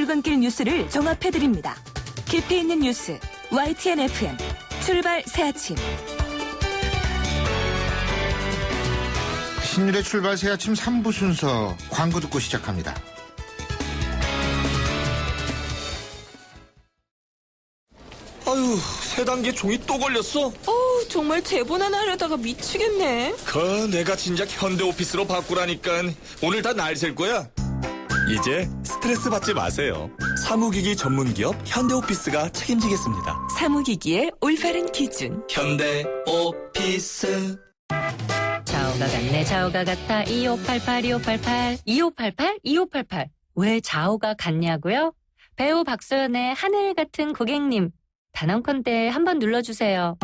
출근길 뉴스를 종합해드립니다. 깊이 있는 뉴스 YTN FM 출발 새아침. 신일의 출발 새아침 3부 순서 광고 듣고 시작합니다. 아유, 세 단계 종이 또 걸렸어? 정말 제본 하나 하려다가 미치겠네. 내가 진작 현대오피스로 바꾸라니까. 오늘 다 날 셀 거야. 이제 스트레스 받지 마세요. 사무기기 전문기업 현대오피스가 책임지겠습니다. 사무기기의 올바른 기준 현대오피스. 자오가 같네, 자오가 같아. 2588, 2588, 2588, 2588. 왜 자오가 같냐고요? 배우 박소연의 하늘 같은 고객님. 단언컨대 한번 눌러주세요.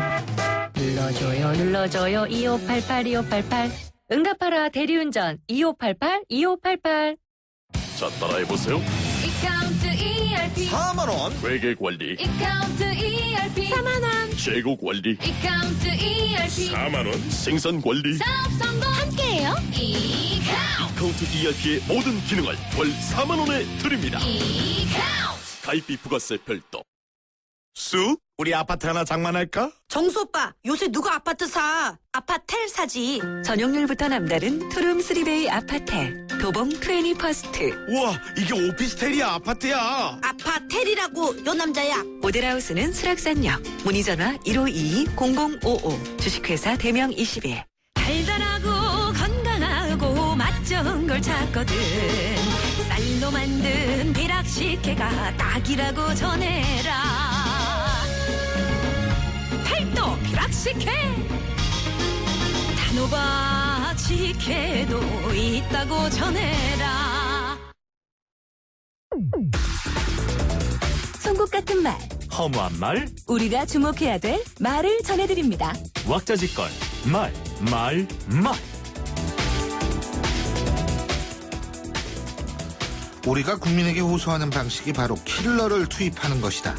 눌러줘요, 눌러줘요. 2588, 2588. 응답하라 대리운전 2588, 2588. 자, 따라해보세요. 이카운트 ERP 4만원. 회계관리, 이카운트 ERP 4만원. 재고관리, 이카운트 ERP 4만원, 생산관리, 사업 성공 함께해요. 이카운트 ERP의 모든 기능을 월 4만원에 드립니다. 가입비 부가세 별도. 쑥, 우리 아파트 하나 장만할까? 정수 오빠, 요새 누가 아파트 사? 아파텔 사지. 전용률부터 남다른 투룸 3베이 아파텔 도봉 21스트. 우와, 이게 오피스텔이야, 아파트야. 아파텔이라고, 요 남자야. 모델하우스는 수락산역. 문의전화 1522-0055. 주식회사 대명 21. 달달하고 건강하고 맛 좋은 걸 찾거든. 쌀로 만든 비락식혜가 딱이라고 전해라. 팔도 비락식혜, 단호박 식혜도 있다고 전해라. 송곳 같은 말, 허무한 말, 우리가 주목해야 될 말을 전해드립니다. 왁자지껄, 말. 우리가 국민에게 호소하는 방식이 바로 킬러를 투입하는 것이다.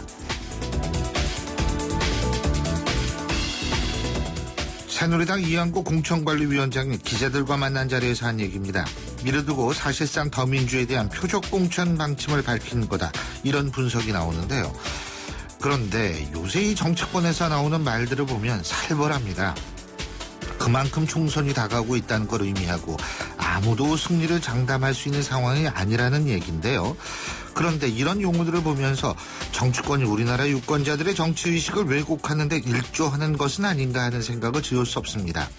새누리당 이한구 공천관리위원장이 기자들과 만난 자리에서 한 얘기입니다. 미뤄두고 사실상 더민주에 대한 표적 공천 방침을 밝힌 거다, 이런 분석이 나오는데요. 그런데 요새 이 정치권에서 나오는 말들을 보면 살벌합니다. 그만큼 총선이 다가오고 있다는 걸 의미하고 아무도 승리를 장담할 수 있는 상황이 아니라는 얘기인데요. 그런데 이런 용어들을 보면서 정치권이 우리나라 유권자들의 정치의식을 왜곡하는 데 일조하는 것은 아닌가 하는 생각을 지울 수 없습니다.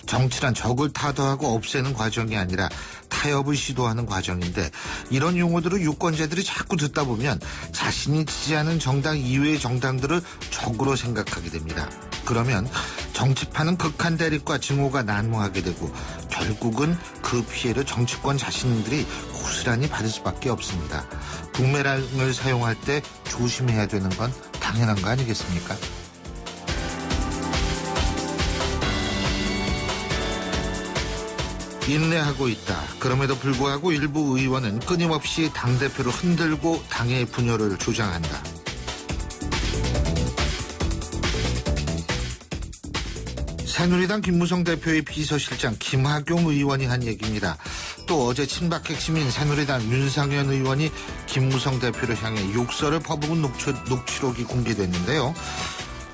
정치란 적을 타도하고 없애는 과정이 아니라 타협을 시도하는 과정인데, 이런 용어들을 유권자들이 자꾸 듣다 보면 자신이 지지하는 정당 이외의 정당들을 적으로 생각하게 됩니다. 그러면 정치판은 극한 대립과 증오가 난무하게 되고 결국은 그 피해를 정치권 자신들이 고스란히 받을 수밖에 없습니다. 북메랑을 사용할 때 조심해야 되는 건 당연한 거 아니겠습니까? 인내하고 있다. 그럼에도 불구하고 일부 의원은 끊임없이 당대표를 흔들고 당의 분열을 주장한다. 새누리당 김무성 대표의 비서실장 김학용 의원이 한 얘기입니다. 또 어제 친박 핵심인 새누리당 윤상현 의원이 김무성 대표를 향해 욕설을 퍼부은 녹취록이 공개됐는데요.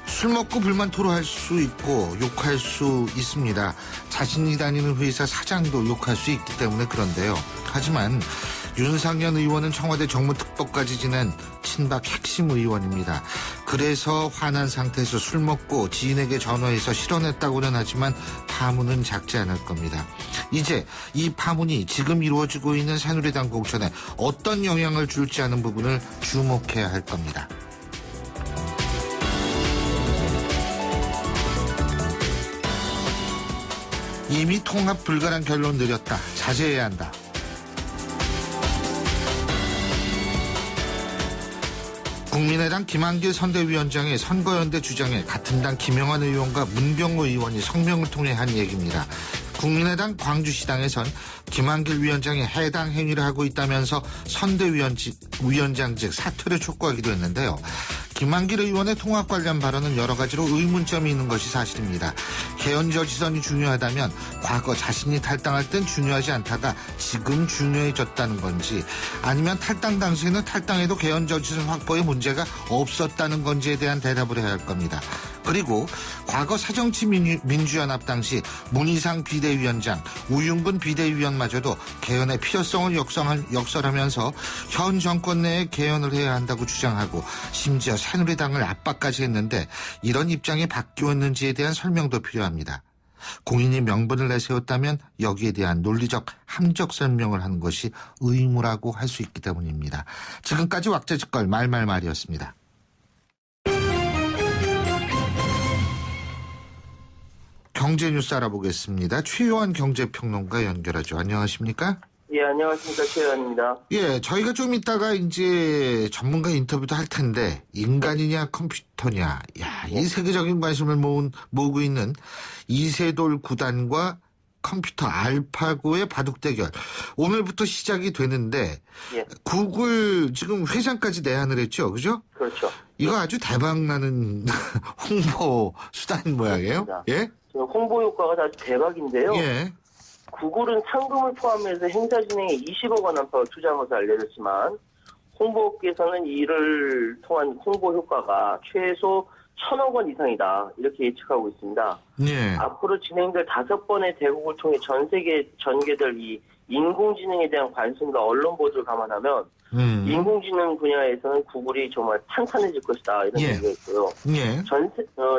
술 먹고 불만 토로할 수 있고 욕할 수 있습니다. 자신이 다니는 회사 사장도 욕할 수 있기 때문에 그런데요. 하지만 윤상현 의원은 청와대 정무특보까지 지낸 친박 핵심 의원입니다. 그래서 화난 상태에서 술 먹고 지인에게 전화해서 실언했다고는 하지만 파문은 작지 않을 겁니다. 이제 이 파문이 지금 이루어지고 있는 새누리당 공천에 어떤 영향을 줄지 하는 부분을 주목해야 할 겁니다. 이미 통합 불가란 결론 내렸다. 자제해야 한다. 국민의당 김한길 선대위원장의 선거연대 주장에 같은 당 김영환 의원과 문병호 의원이 성명을 통해 한 얘기입니다. 국민의당 광주시당에선 김한길 위원장이 해당 행위를 하고 있다면서 선대위원장직 사퇴를 촉구하기도 했는데요. 김한길 의원의 통합 관련 발언은 여러 가지로 의문점이 있는 것이 사실입니다. 개헌 저지선이 중요하다면 과거 자신이 탈당할 땐 중요하지 않다가 지금 중요해졌다는 건지 아니면 탈당 당시에는 탈당해도 개헌 저지선 확보에 문제가 없었다는 건지에 대한 대답을 해야 할 겁니다. 그리고 과거 새정치민주연합 당시 문희상 비대위원장, 우윤근 비대위원마저도 개헌의 필요성을 역설하면서 현 정권 내에 개헌을 해야 한다고 주장하고 심지어 새누리당을 압박까지 했는데 이런 입장이 바뀌었는지에 대한 설명도 필요합니다. 공인이 명분을 내세웠다면 여기에 대한 논리적 함적 설명을 하는 것이 의무라고 할 수 있기 때문입니다. 지금까지 왁자지껄 말말말이었습니다. 경제뉴스 알아보겠습니다. 최요한 경제평론가 연결하죠. 안녕하십니까? 예, 안녕하십니까. 최현입니다. 예, 저희가 좀 이따가 이제 전문가 인터뷰도 할 텐데 인간이냐 컴퓨터냐, 야, 이 세계적인 관심을 모으고 있는 이세돌 구단과 컴퓨터 알파고의 바둑 대결 오늘부터 시작이 되는데 예. 구글 지금 회장까지 내한을 했죠, 그죠? 그렇죠. 이거 아주 대박나는 홍보 수단인 모양이에요. 그렇습니다. 예? 홍보 효과가 아주 대박인데요. 예. 구글은 상금을 포함해서 행사 진행에 20억 원 안팎을 투자한 것을 알려졌지만 홍보업계에서는 이를 통한 홍보 효과가 최소 1,000억 원 이상이다. 이렇게 예측하고 있습니다. 예. 앞으로 진행될 5번의 대국을 통해 전 세계 전개될 이 인공지능에 대한 관심과 언론 보도를 감안하면 인공지능 분야에서는 구글이 정말 탄탄해질 것이다. 이런 예. 얘기가 있고요. 예.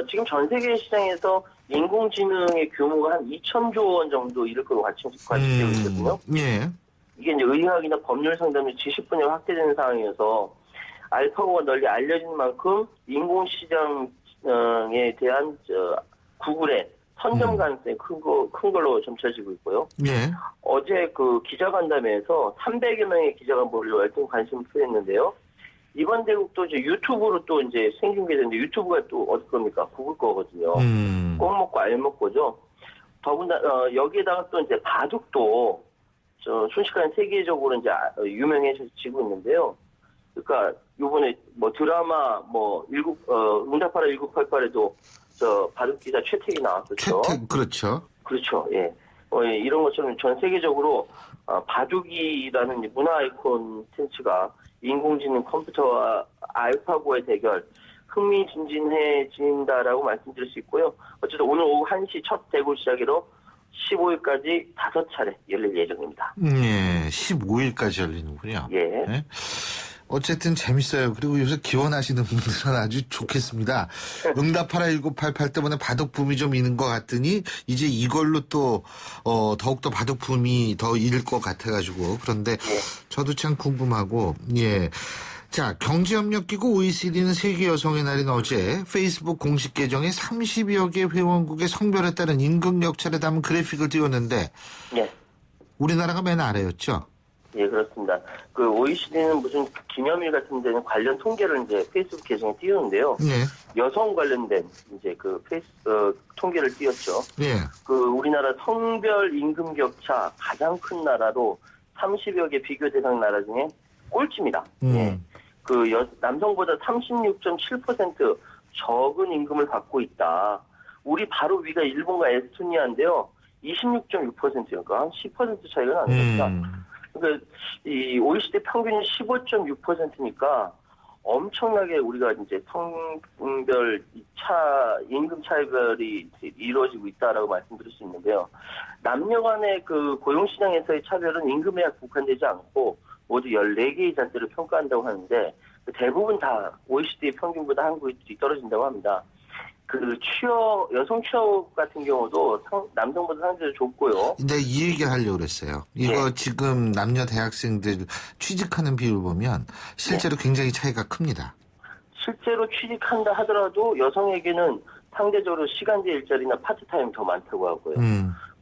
지금 전 세계 시장에서 인공지능의 규모가 한 2,000조 원 정도 이를 거로 관측되고 있거든요. 예. 이게 이제 의학이나 법률 상담 및 지식 분야가 확대되는 상황이어서 알파고가 널리 알려진 만큼 인공시장에 대한 구글의 선점 가능성이 큰 걸로 점쳐지고 있고요. 예. 어제 그 기자간담회에서 300여 명의 기자가 몰려 열띤 관심을 표했는데요. 이번 대국도 이제 유튜브로 또 이제 생긴 게 되는데 유튜브가 또 어디 겁니까? 구글 거거든요. 꼭 먹고 알 먹고죠. 더군다나 여기에다가 또 이제 바둑도 순식간에 세계적으로 이제 유명해지고 있는데요. 그러니까 요번에 뭐 드라마 응답하라 1988에도 바둑 기사 최택이 나왔었죠. 그렇죠. 그렇죠. 예. 이런 것처럼 전 세계적으로 바둑이라는 문화 아이콘 텐츠가 인공지능 컴퓨터와 알파고의 대결 흥미진진해진다라고 말씀드릴 수 있고요. 어쨌든 오늘 오후 1시 첫 대국 시작으로 15일까지 5차례 열릴 예정입니다. 예, 15일까지 열리는군요. 예. 네? 어쨌든 재밌어요. 그리고 요새 기원하시는 분들은 아주 좋겠습니다. 응답하라 1988 때문에 바둑 붐이 좀 있는 것 같더니 이제 이걸로 또 더욱더 바둑 붐이 더 일 것 같아가지고 그런데 저도 참 궁금하고 예. 자, 경제협력기구 OECD는 세계 여성의 날인 어제 페이스북 공식 계정에 30여 개 회원국의 성별에 따른 임금 격차를 담은 그래픽을 띄웠는데 예. 우리나라가 맨 아래였죠. 예, 그렇습니다. 그 OECD는 무슨 기념일 같은 데는 관련 통계를 이제 페이스북 계정에 띄우는데요. 예. 여성 관련된 이제 그 통계를 띄웠죠. 예. 그 우리나라 성별 임금 격차 가장 큰 나라로 30여 개 비교 대상 나라 중에 꼴찌입니다. 예. 그 남성보다 36.7% 적은 임금을 받고 있다. 우리 바로 위가 일본과 에스토니아인데요. 26.6%니까 한 10% 차이가 나는 겁니다. 그러니까 이 OECD 평균이 15.6%니까 엄청나게 우리가 이제 성별 임금 차별이 이루어지고 있다라고 말씀드릴 수 있는데요. 남녀 간의 그 고용시장에서의 차별은 임금에 국한되지 않고 모두 14개의 잣대를 평가한다고 하는데 대부분 다 OECD 평균보다 한국이 뒤떨어진다고 합니다. 그 여성 취업 같은 경우도 남성보다 상대적으로 좁고요. 근데 이 얘기를 하려고 그랬어요. 이거 지금 남녀 대학생들 취직하는 비율 보면 실제로 굉장히 차이가 큽니다. 실제로 취직한다 하더라도 여성에게는 상대적으로 시간제 일자리나 파트타임이 더 많다고 하고요.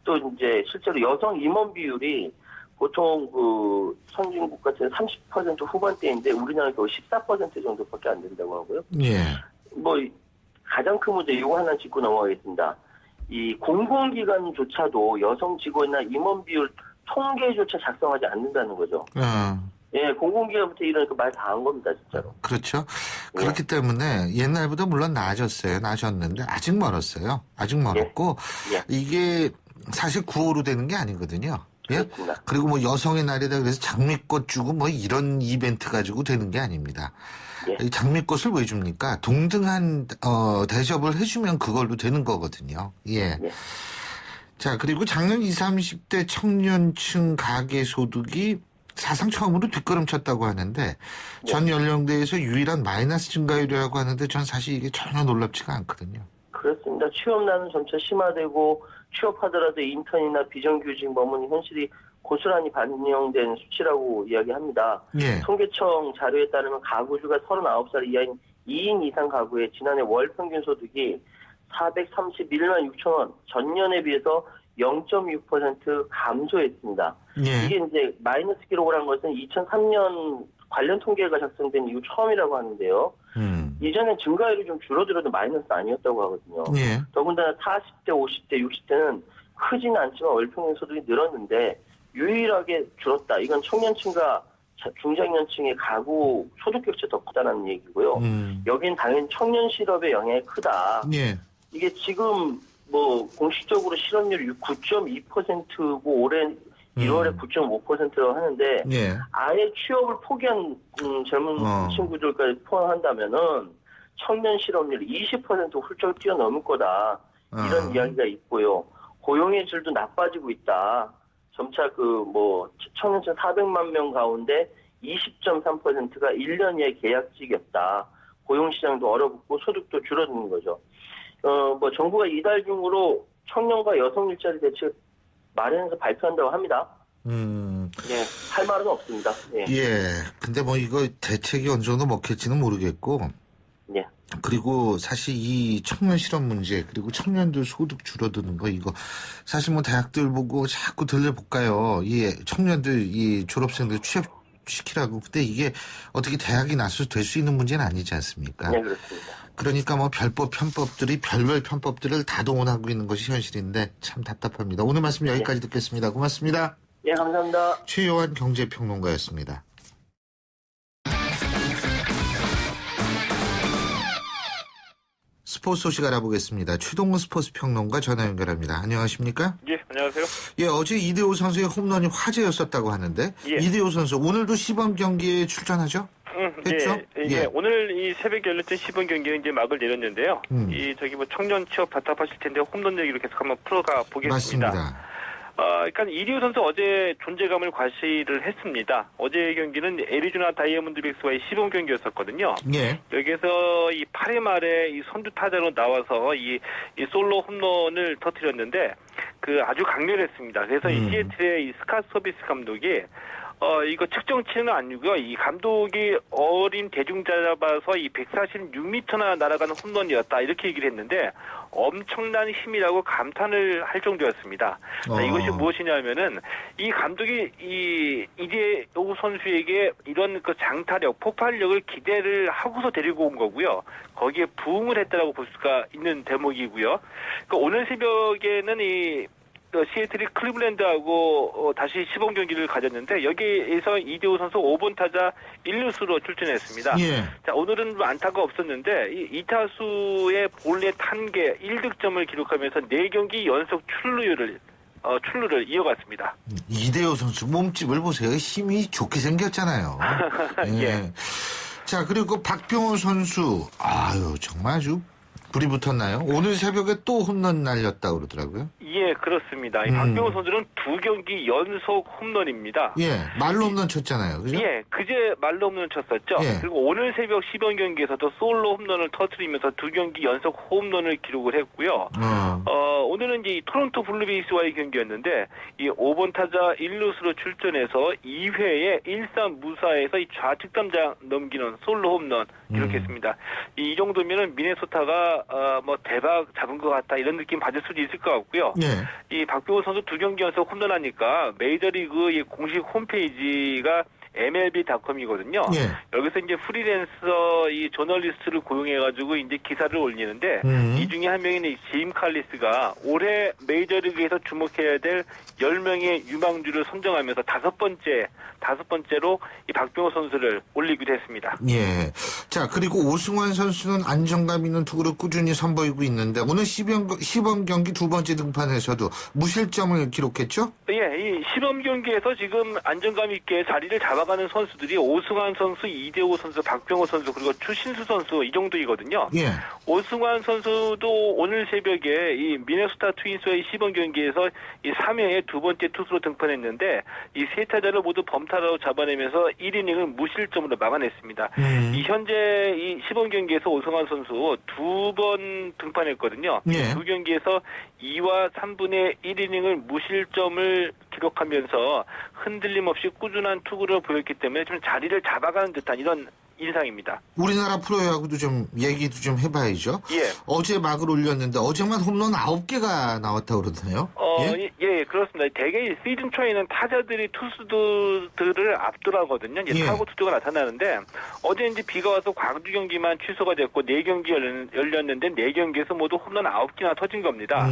또 이제 실제로 여성 임원 비율이 보통 그 선진국 같은 30% 후반대인데 우리나라는 겨우 14% 정도밖에 안 된다고 하고요. 예. 뭐 가장 큰 문제 이거 하나 짚고 넘어가겠습니다. 이 공공기관조차도 여성 직원이나 임원 비율 통계조차 작성하지 않는다는 거죠. 예, 공공기관부터 이러니까 말 다 한 겁니다, 진짜로. 그렇죠. 그렇기 때문에 옛날보다 물론 나아졌는데 아직 멀었어요. 아직 멀었고 예. 이게 사실 9호로 되는 게 아니거든요. 예? 그렇습니다. 그리고 뭐 여성의 날이다 그래서 장미꽃 주고 뭐 이런 이벤트 가지고 되는 게 아닙니다. 예. 이 장미꽃을 왜 줍니까? 동등한 대접을 해주면 그걸로 되는 거거든요. 예. 예. 자, 그리고 작년 20, 30대 청년층 가계 소득이 사상 처음으로 뒷걸음쳤다고 하는데 전 연령대에서 유일한 마이너스 증가율이라고 하는데 전 사실 이게 전혀 놀랍지가 않거든요. 그렇습니다. 취업난은 점차 심화되고 취업하더라도 인턴이나 비정규직 머무는 현실이 고스란히 반영된 수치라고 이야기합니다. 예. 통계청 자료에 따르면 가구주가 39살 이하인 2인 이상 가구의 지난해 월 평균 소득이 431만 6천 원, 전년에 비해서 0.6% 감소했습니다. 예. 이게 이제 마이너스 기록을 한 것은 2003년 관련 통계가 작성된 이후 처음이라고 하는데요. 이전에 증가율이 좀 줄어들어도 마이너스 아니었다고 하거든요. 예. 더군다나 40대, 50대, 60대는 크지는 않지만 월평균 소득이 늘었는데 유일하게 줄었다. 이건 청년층과 중장년층의 가구 소득 격차 더 크다는 얘기고요. 여긴 당연히 청년 실업의 영향이 크다. 예. 이게 지금 뭐 공식적으로 실업률이 9.2%고 올해 1월에 9.5%라고 하는데 예. 아예 취업을 포기한 젊은 친구들까지 포함한다면은 청년 실업률이 20% 훌쩍 뛰어넘을 거다. 이런 이야기가 있고요. 고용의 질도 나빠지고 있다. 점차 청년층 400만 명 가운데 20.3%가 1년 이내 계약직이었다. 고용시장도 얼어붙고 소득도 줄어드는 거죠. 정부가 이달 중으로 청년과 여성 일자리 대책 마련해서 발표한다고 합니다. 예, 할 말은 없습니다. 예. 예. 근데 뭐 이거 대책이 어느 정도 먹힐지는 모르겠고. 예. 그리고 사실 이 청년 실업 문제 그리고 청년들 소득 줄어드는 거 이거 사실 뭐 대학들 보고 자꾸 들려볼까요? 이 청년들 이 졸업생들 취업시키라고. 근데 이게 어떻게 대학이 나서서 될 수 있는 문제는 아니지 않습니까? 네, 그렇습니다. 그러니까 뭐 별법 편법들이 별별 편법들을 다 동원하고 있는 것이 현실인데 참 답답합니다. 오늘 말씀 여기까지 듣겠습니다. 고맙습니다. 예, 감사합니다. 최요한 경제평론가였습니다. 스포츠 소식 알아보겠습니다. 최동훈 스포츠 평론가 전화 연결합니다. 안녕하십니까? 예, 안녕하세요. 예, 어제 이대호 선수의 홈런이 화제였었다고 하는데 예. 이대호 선수 오늘도 시범 경기에 출전하죠? 했죠? 예. 오늘 이 새벽에 열렸던 시범 경기는 이제 막을 내렸는데요. 청년 취업 답답하실 텐데 홈런 얘기로 계속 한번 풀어가 보겠습니다. 맞습니다. 그러니까 이대호 선수 어제 존재감을 과시를 했습니다. 어제 경기는 애리조나 다이아몬드백스와의 시범 경기였었거든요. 예. 여기서 이 8회 말에 이 선두 타자로 나와서 이 솔로 홈런을 터뜨렸는데 아주 강렬했습니다. 그래서 이 시애틀의 이 스캇 서비스 감독이 이거 측정치는 아니고요. 이 감독이 어린 대중 잡아서 이 146m나 날아가는 홈런이었다. 이렇게 얘기를 했는데 엄청난 힘이라고 감탄을 할 정도였습니다. 이것이 무엇이냐면은 이 감독이 이대호 선수에게 이런 장타력, 폭발력을 기대를 하고서 데리고 온 거고요. 거기에 부응을 했다라고 볼 수가 있는 대목이고요. 오늘 새벽에는 시애틀이 클리블랜드하고 다시 시범 경기를 가졌는데 여기에서 이대호 선수 5번 타자 1루수로 출전했습니다. 예. 자, 오늘은 안타가 없었는데 이 2타수의 볼넷 1개 1득점을 기록하면서 4경기 연속 출루를 이어갔습니다. 이대호 선수 몸집을 보세요. 힘이 좋게 생겼잖아요. 예. 자, 그리고 박병호 선수 정말 아주 불이 붙었나요? 오늘 새벽에 또 홈런 날렸다고 그러더라고요. 예, 그렇습니다. 이 박병호 선수는 2경기 연속 홈런입니다. 예, 말로 홈런 쳤잖아요. 그죠? 예, 그제 말로 홈런을 쳤었죠. 예. 그리고 오늘 새벽 시범 경기에서도 솔로 홈런을 터뜨리면서 2경기 연속 홈런을 기록을 했고요. 오늘은 이제 토론토 블루베이스와의 경기였는데 이 5번 타자 1루수로 출전해서 2회에 1-3 무사에서 이 좌측 담장 넘기는 솔로 홈런 기록했습니다. 이 정도면은 미네소타가 대박 잡은 것 같다 이런 느낌 받을 수도 있을 것 같고요. 예. 이 박병호 선수 2경기 연속 홈런하니까 메이저리그 공식 홈페이지가 MLB.com이거든요. 예. 여기서 이제 프리랜서 이 저널리스트를 고용해가지고 이제 기사를 올리는데 이 중에 한 명인 짐 칼리스가 올해 메이저리그에서 주목해야 될 10명의 유망주를 선정하면서 다섯 번째로 이 박병호 선수를 올리기도 했습니다. 예. 자, 그리고 오승환 선수는 안정감 있는 투구를 꾸준히 선보이고 있는데 오늘 시범 경기 두 번째 등판에서도 무실점을 기록했죠? 예, 이 시범 경기에서 지금 안정감 있게 자리를 잡아가는 선수들이 오승환 선수, 이대호 선수, 박병호 선수 그리고 추신수 선수 이 정도이거든요. 예. 오승환 선수도 오늘 새벽에 이 미네소타 트윈스와의 시범 경기에서 이 3회에 두 번째 투수로 등판했는데 이 세 타자를 모두 범타로 잡아내면서 1이닝을 무실점으로 막아냈습니다. 이 현재 이 시범 경기에서 오승환 선수 두 번 등판했거든요. 예. 두 경기에서 2와 3분의 1이닝을 무실점을 기록하면서 흔들림 없이 꾸준한 투구를 보였기 때문에 좀 자리를 잡아가는 듯한 이런 인상입니다. 우리나라 프로야구도 좀 얘기도 좀 해봐야죠. 예. 어제 막을 올렸는데 어제만 홈런 9개가 나왔다고 그러더네요. 예, 그렇습니다. 대개 시즌 초에는 타자들이 투수들을 압도하거든요. 이제 예. 타고 투수가 나타나는데 어제 이제 비가 와서 광주 경기만 취소가 됐고 4경기 열렸는데 4경기에서 모두 홈런 9개나 터진 겁니다.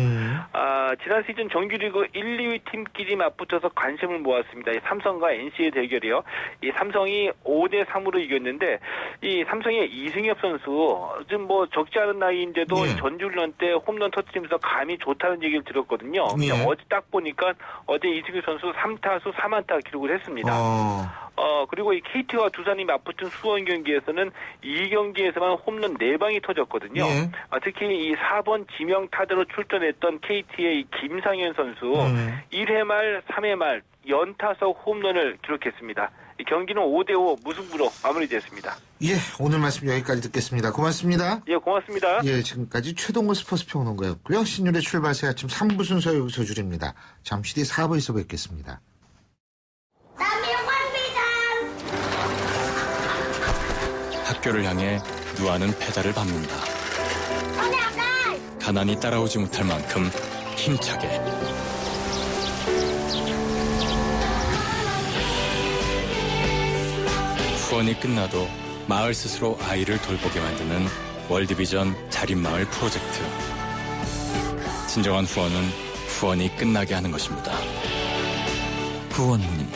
지난 시즌 정규리그 1, 2위 팀끼리 맞붙어서 관심을 모았습니다. 이 삼성과 NC의 대결이요. 이 삼성이 5대3으로 이겼는데 이 삼성의 이승엽 선수 지금 뭐 적지 않은 나이인데도 예. 전주훈련 때 홈런 터뜨리면서 감이 좋다는 얘기를 들었거든요. 예. 어제 딱 보니까 어제 이승엽 선수 3타수 4안타 기록을 했습니다. 그리고 이 KT와 두산이 맞붙은 수원 경기에서는 이 경기에서만 홈런 4방이 터졌거든요. 예. 특히 이 4번 지명 타자로 출전했던 KT의 이 김상현 선수 1회 말 3회 말 연타석 홈런을 기록했습니다. 이 경기는 5대5 무승부로 마무리됐습니다. 예, 오늘 말씀 여기까지 듣겠습니다. 고맙습니다. 예, 고맙습니다. 예, 지금까지 최동호 스포츠 평론가였고요. 신율의 출발새 아침 3부 순서 여기서 줄입니다. 잠시 뒤 4부에서 뵙겠습니다. 학교를 향해 누아는 페달을 밟는다. 가난이 따라오지 못할 만큼 힘차게. 후원이 끝나도 마을 스스로 아이를 돌보게 만드는 월드비전 자립마을 프로젝트. 진정한 후원은 후원이 끝나게 하는 것입니다. 후원 문의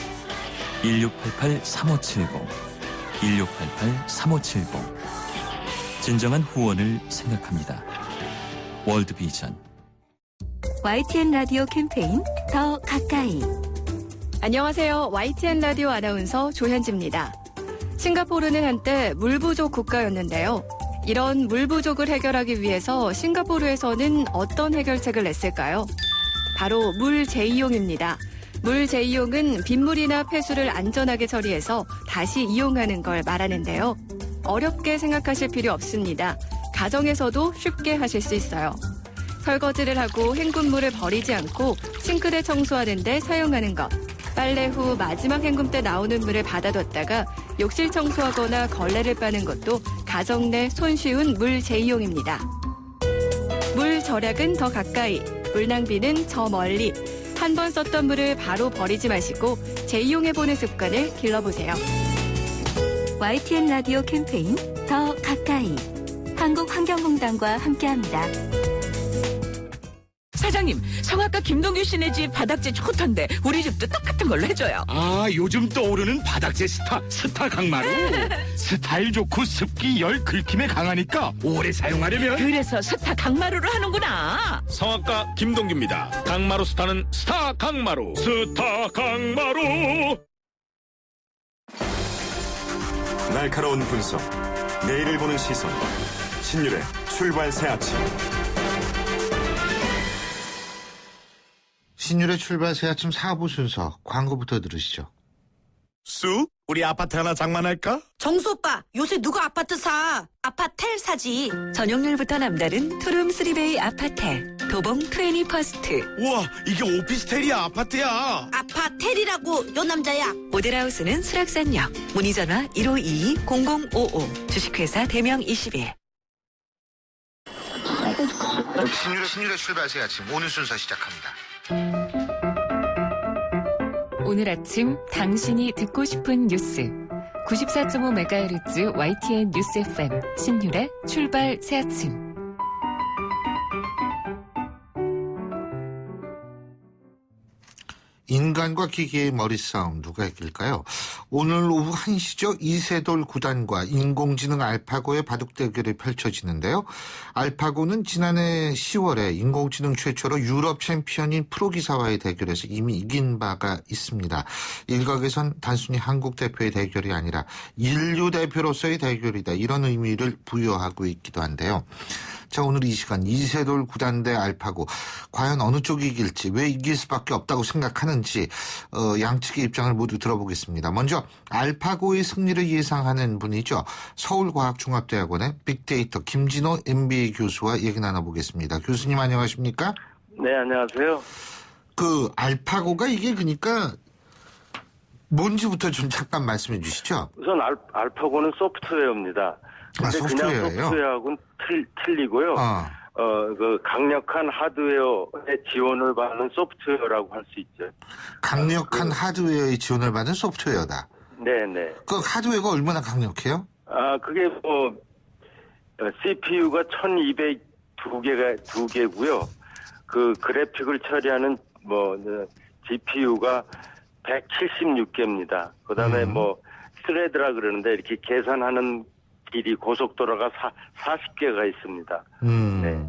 1688-3570 1688-3570 진정한 후원을 생각합니다. 월드비전. YTN 라디오 캠페인 더 가까이. 안녕하세요. YTN 라디오 아나운서 조현지입니다. 싱가포르는 한때 물 부족 국가였는데요. 이런 물 부족을 해결하기 위해서 싱가포르에서는 어떤 해결책을 냈을까요? 바로 물 재이용입니다. 물 재이용은 빗물이나 폐수를 안전하게 처리해서 다시 이용하는 걸 말하는데요. 어렵게 생각하실 필요 없습니다. 가정에서도 쉽게 하실 수 있어요. 설거지를 하고 헹군물을 버리지 않고 싱크대 청소하는 데 사용하는 것. 빨래 후 마지막 헹굼 때 나오는 물을 받아뒀다가 욕실 청소하거나 걸레를 빠는 것도 가정 내 손쉬운 물 재이용입니다. 물 절약은 더 가까이, 물 낭비는 저 멀리. 한 번 썼던 물을 바로 버리지 마시고 재이용해보는 습관을 길러보세요. YTN 라디오 캠페인 더 가까이. 한국환경공단과 함께합니다. 사장님, 성악가 김동규 씨네 집 바닥재 좋던데 우리 집도 똑같은 걸로 해줘요. 아, 요즘 떠오르는 바닥재 스타 강마루. 스타일 좋고 습기 열 긁힘에 강하니까 오래 사용하려면 그래서 스타 강마루로 하는구나. 성악가 김동규입니다. 강마루 스타는 스타 강마루. 스타 강마루. 날카로운 분석, 내일을 보는 시선. 신율의 출발 새 아침. 신율의 출발 새 아침 4부 순서 광고부터 들으시죠. 쑥? 우리 아파트 하나 장만할까? 정수 오빠, 요새 누가 아파트 사? 아파텔 사지. 전용률부터 남다른 투룸 3베이 아파텔 도봉 21st. 우와, 이게 오피스텔이야 아파트야. 아파텔이라고, 요 남자야. 모델하우스는 수락산역. 문의전화 1522-0055. 주식회사 대명 21. 신율의 출발 새 아침 오늘 순서 시작합니다. 오늘 아침 당신이 듣고 싶은 뉴스 94.5MHz YTN 뉴스 FM 신율의 출발 새 아침. 인간과 기계의 머리싸움 누가 이길까요? 오늘 오후 1시죠. 이세돌 구단과 인공지능 알파고의 바둑 대결이 펼쳐지는데요. 알파고는 지난해 10월에 인공지능 최초로 유럽 챔피언인 프로기사와의 대결에서 이미 이긴 바가 있습니다. 일각에선 단순히 한국 대표의 대결이 아니라 인류 대표로서의 대결이다. 이런 의미를 부여하고 있기도 한데요. 자, 오늘 이 시간 이세돌 구단 대 알파고 과연 어느 쪽이 이길지, 왜 이길 수밖에 없다고 생각하는지 양측의 입장을 모두 들어보겠습니다. 먼저 알파고의 승리를 예상하는 분이죠. 서울과학종합대학원의 빅데이터 김진호 MBA 교수와 얘기 나눠보겠습니다. 교수님 안녕하십니까? 네, 안녕하세요. 그 알파고가 이게 그러니까 뭔지부터 좀 잠깐 말씀해 주시죠. 우선 알파고는 소프트웨어입니다. 근데 그냥 소프트웨어하고는 틀리고요. 그 강력한 하드웨어의 지원을 받는 소프트웨어라고 할 수 있죠. 강력한 하드웨어의 지원을 받는 소프트웨어다. 네네. 그 하드웨어가 얼마나 강력해요? 그게 CPU가 1202개고요. 그 그래픽을 처리하는 GPU가 176개입니다. 그 다음에 스레드라 그러는데 이렇게 계산하는 길이 고속도로가 40개가 있습니다. 네.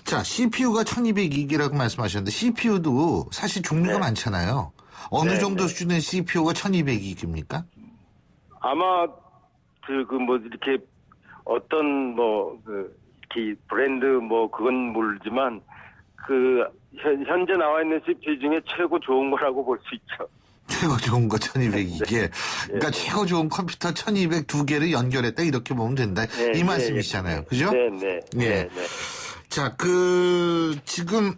자, CPU가 1202개라고 말씀하셨는데 CPU도 사실 종류가 많잖아요. 어느 정도 수준의 CPU가 1202개입니까? 아마 이렇게 어떤 이렇게 브랜드 그건 모르지만 현재 나와 있는 CPU 중에 최고 좋은 거라고 볼 수 있죠. 최고 좋은 거 1202개. 그러니까 최고 좋은 컴퓨터 1202개를 연결했다 이렇게 보면 된다. 이 말씀이시잖아요. 그죠? 네. 자, 지금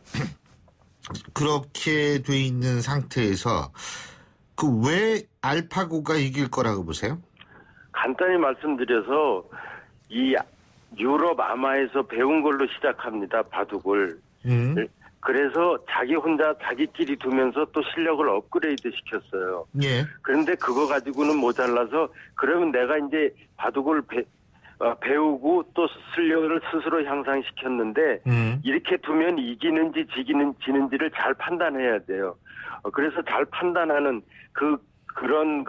그렇게 돼 있는 상태에서 왜 알파고가 이길 거라고 보세요? 간단히 말씀드려서 이 유럽 아마에서 배운 걸로 시작합니다. 바둑을. 그래서 자기끼리 두면서 또 실력을 업그레이드 시켰어요. 예. 그런데 그거 가지고는 모자라서 그러면 내가 이제 바둑을 배우고 또 실력을 스스로 향상시켰는데 이렇게 두면 이기는지 지는지를 잘 판단해야 돼요. 그래서 잘 판단하는 그런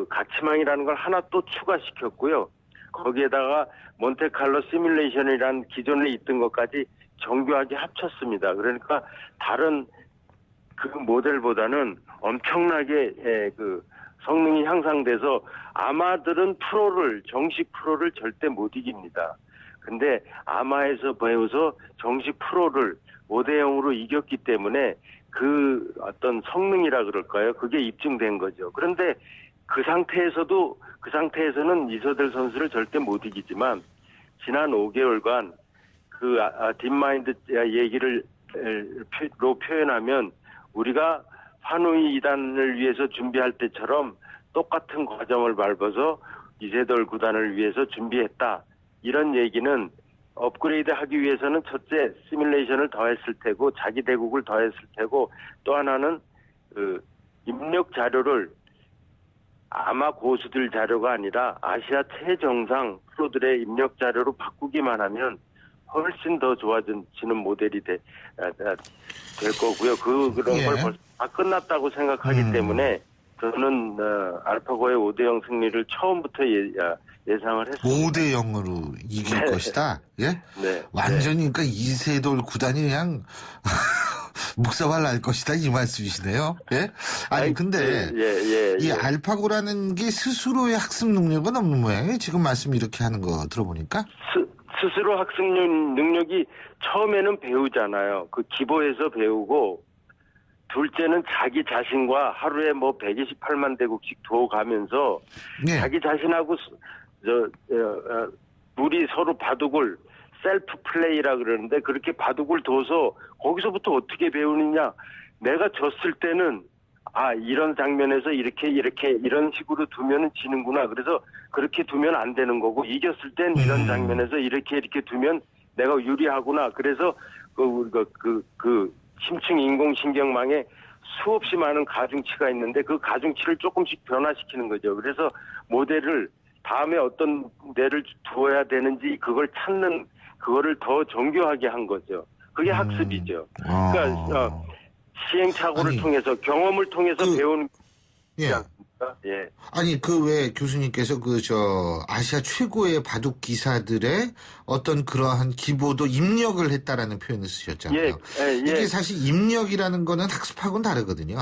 가치망이라는 걸 하나 또 추가시켰고요. 거기에다가 몬테칼로 시뮬레이션이란 기존에 있던 것까지 정교하게 합쳤습니다. 그러니까 다른 그 모델보다는 엄청나게 성능이 향상돼서 아마들은 정식 프로를 절대 못 이깁니다. 근데 아마에서 배워서 정식 프로를 5대0으로 이겼기 때문에 그 어떤 성능이라 그럴까요? 그게 입증된 거죠. 그런데 그 상태에서는 이세돌 선수를 절대 못 이기지만 지난 5개월간 딥마인드 얘기로 표현하면 우리가 환우이 2단을 위해서 준비할 때처럼 똑같은 과정을 밟아서 이세돌 구단을 위해서 준비했다. 이런 얘기는 업그레이드 하기 위해서는 첫째 시뮬레이션을 더했을 테고 자기 대국을 더했을 테고 또 하나는 입력 자료를 아마 고수들 자료가 아니라 아시아 최정상 프로들의 입력 자료로 바꾸기만 하면 훨씬 더 좋아지는 모델이 될 거고요. 그런 걸 벌써 다 끝났다고 생각하기 때문에 저는 알파고의 5대0 승리를 처음부터 예상을 했습니다. 5대0으로 이길 것이다. 예? 네. 완전히 그러니까 이세돌 구단이 그냥 묵사발 날 것이다 이 말씀이시네요. 예? 아니 근데 이 알파고라는 게 스스로의 학습 능력은 없는 모양이에요. 지금 말씀 이렇게 하는 거 들어보니까. 스스로 학습 능력이 처음에는 배우잖아요. 그 기보에서 배우고 둘째는 자기 자신과 하루에 128만 대국씩 두어가면서 자기 자신하고 우리 서로 바둑을 셀프 플레이라 그러는데 그렇게 바둑을 둬서 거기서부터 어떻게 배우느냐. 내가 졌을 때는 이런 장면에서 이렇게 이런 식으로 두면은 지는구나. 그래서 그렇게 두면 안 되는 거고 이겼을 땐 이런 장면에서 이렇게 두면 내가 유리하구나. 그래서 그 심층 인공신경망에 수없이 많은 가중치가 있는데 그 가중치를 조금씩 변화시키는 거죠. 그래서 모델을 다음에 어떤 데를 두어야 되는지 그걸 찾는 그거를 더 정교하게 한 거죠. 그게 학습이죠. 그러니까 시행착오를 통해서 경험을 통해서 배우는 예. 예. 아니 그 왜 교수님께서 아시아 최고의 바둑 기사들의 어떤 그러한 기보도 입력을 했다라는 표현을 쓰셨잖아요. 이게 사실 입력이라는 거는 학습하고는 다르거든요.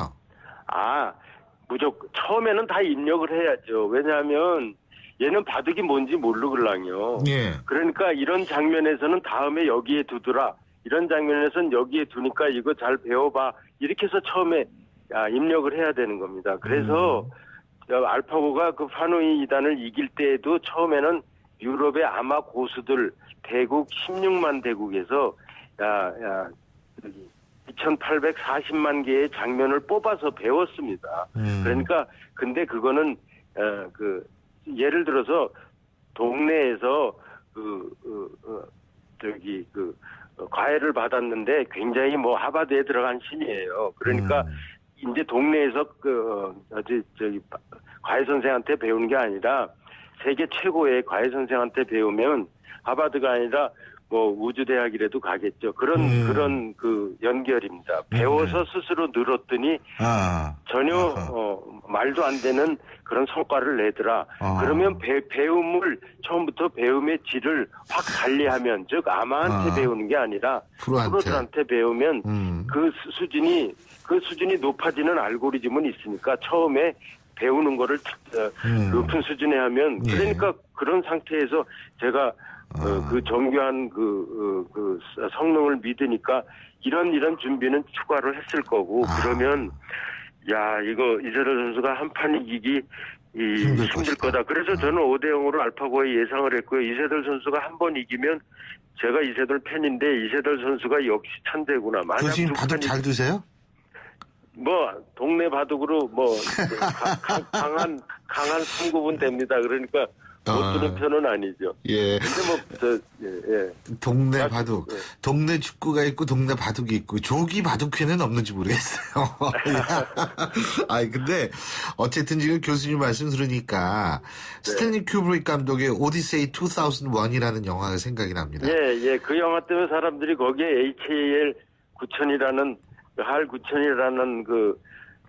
무조건 처음에는 다 입력을 해야죠. 왜냐하면 얘는 바둑이 뭔지 모르걸랑요. 예. 그러니까 이런 장면에서는 다음에 여기에 두더라. 이런 장면에서는 여기에 두니까 이거 잘 배워봐. 이렇게 해서 처음에 입력을 해야 되는 겁니다. 그래서 알파고가 그 파누이 2단을 이길 때에도 처음에는 유럽의 아마 고수들 대국 16만 대국에서 2,840만 개의 장면을 뽑아서 배웠습니다. 그러니까 근데 그거는 예를 들어서 동네에서 과외를 받았는데 굉장히 하버드에 들어간 신이에요. 그러니까 이제 동네에서 과외 선생한테 배우는 게 아니라 세계 최고의 과외 선생한테 배우면 하버드가 아니라 우주대학이라도 가겠죠. 그런 연결입니다. 배워서 스스로 늘었더니 전혀 말도 안 되는 그런 성과를 내더라. 그러면 배움을 처음부터 배움의 질을 확 달리하면 즉 아마한테 배우는 게 아니라 프로들한테 배우면 그 수준이 높아지는 알고리즘은 있으니까 처음에 배우는 거를 높은 수준에 하면 그러니까 그런 상태에서 제가 그 정교한 그 성능을 믿으니까 이런 준비는 추가를 했을 거고 그러면 이거 이세돌 선수가 한 판 이기기 힘들 거다. 그래서 저는 5대0으로 알파고에 예상을 했고요. 이세돌 선수가 한 번 이기면 제가 이세돌 팬인데 이세돌 선수가 역시 천재구나. 교수님 바둑 잘 두세요? 동네 바둑으로 강한 3구분 됩니다. 그러니까 못 두는 편은 아니죠. 예. 근데 동네 바둑, 동네 축구가 있고 동네 바둑이 있고 조기 바둑회는 없는지 모르겠어요. 근데 어쨌든 지금 교수님 말씀 들으니까 스탠리 큐브릭 감독의 오디세이 2001이라는 영화가 생각이 납니다. 예. 그 영화 때문에 사람들이 거기에 HAL 9000이라는 HAL 9000이라는 그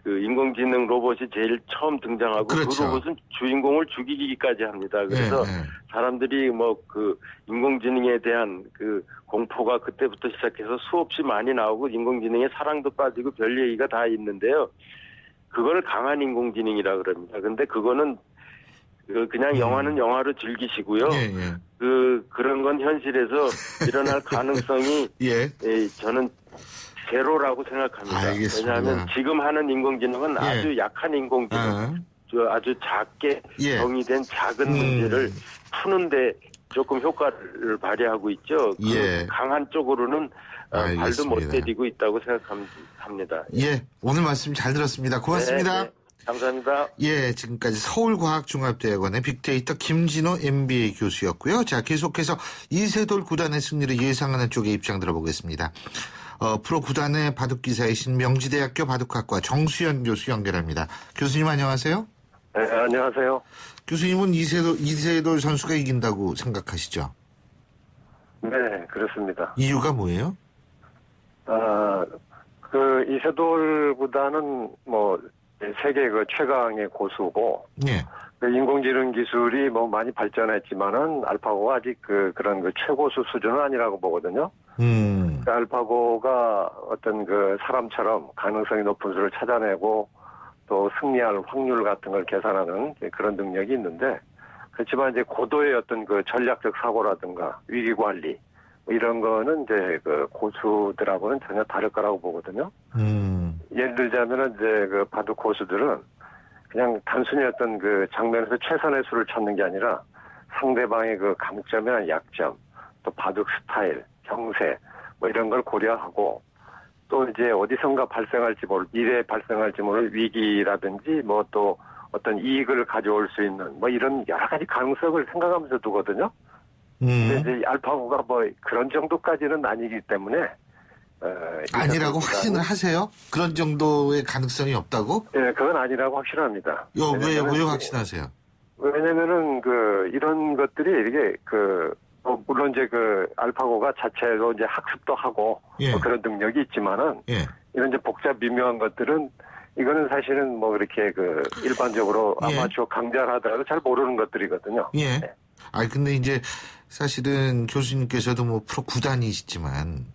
인공지능 로봇이 제일 처음 등장하고 그 로봇은 주인공을 죽이기까지 합니다. 그래서 사람들이 그 인공지능에 대한 그 공포가 그때부터 시작해서 수없이 많이 나오고 인공지능에 사랑도 빠지고 별 얘기가 다 있는데요. 그걸 강한 인공지능이라 그럽니다. 근데 그거는 그냥 영화는 영화로 즐기시고요. 그런 건 현실에서 일어날 가능성이 저는 제로라고 생각합니다. 알겠습니다. 왜냐하면 지금 하는 인공지능은 아주 약한 인공지능, 아주 작게 정의된 작은 문제를 푸는데 조금 효과를 발휘하고 있죠. 강한 쪽으로는 발도 못 디디고 있다고 생각합니다. 오늘 말씀 잘 들었습니다. 고맙습니다. 네. 감사합니다. 지금까지 서울과학종합대학원의 빅데이터 김진호 MBA 교수였고요. 자, 계속해서 이세돌 구단의 승리를 예상하는 쪽의 입장 들어보겠습니다. 프로 구단의 바둑기사이신 명지대학교 바둑학과 정수현 교수 연결합니다. 교수님 안녕하세요. 네, 안녕하세요. 교수님은 이세돌 선수가 이긴다고 생각하시죠? 네, 그렇습니다. 이유가 뭐예요? 이세돌보다는 세계 최강의 고수고, 인공지능 기술이 많이 발전했지만은 알파고가 아직 그런 최고수 수준은 아니라고 보거든요. 알파고가 어떤 사람처럼 가능성이 높은 수를 찾아내고 또 승리할 확률 같은 걸 계산하는 그런 능력이 있는데, 그렇지만 이제 고도의 어떤 전략적 사고라든가 위기 관리 이런 거는 이제 고수들하고는 전혀 다를 거라고 보거든요. 예를 들자면은 이제 바둑 고수들은 그냥 단순히 어떤 장면에서 최선의 수를 찾는 게 아니라 상대방의 강점이나 약점, 또 바둑 스타일, 형세 이런 걸 고려하고 또 이제 어디선가 미래에 발생할지 모를 위기라든지 또 어떤 이익을 가져올 수 있는 이런 여러 가지 가능성을 생각하면서 두거든요. 근데 이제 알파고가 그런 정도까지는 아니기 때문에 아니라고 확신을 하세요? 그런 정도의 가능성이 없다고? 예, 그건 아니라고 확신합니다. 왜 확신하세요? 왜냐면은 이런 것들이 이게 물론 이제 알파고가 자체로 이제 학습도 하고 그런 능력이 있지만은 이런 이제 복잡 미묘한 것들은 이거는 사실은 뭐 그렇게 일반적으로 아마추어 강좌를 하더라도 잘 모르는 것들이거든요. 예. 근데 이제 사실은 교수님께서도 뭐 프로 구단이시지만,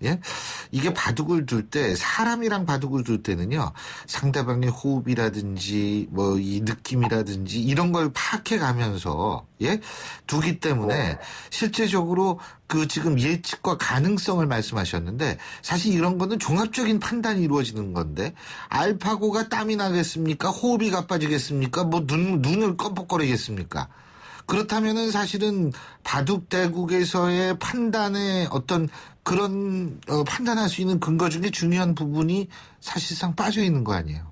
이게 바둑을 둘 때, 사람이랑 바둑을 둘 때는요, 상대방의 호흡이라든지, 뭐, 이 느낌이라든지, 이런 걸 파악해 가면서, 두기 때문에, 실제적으로 지금 예측과 가능성을 말씀하셨는데, 사실 이런 거는 종합적인 판단이 이루어지는 건데, 알파고가 땀이 나겠습니까? 호흡이 가빠지겠습니까? 뭐, 눈을 껌뻑거리겠습니까? 그렇다면은 사실은 바둑 대국에서의 판단의 어떤 그런 판단할 수 있는 근거 중에 중요한 부분이 사실상 빠져 있는 거 아니에요?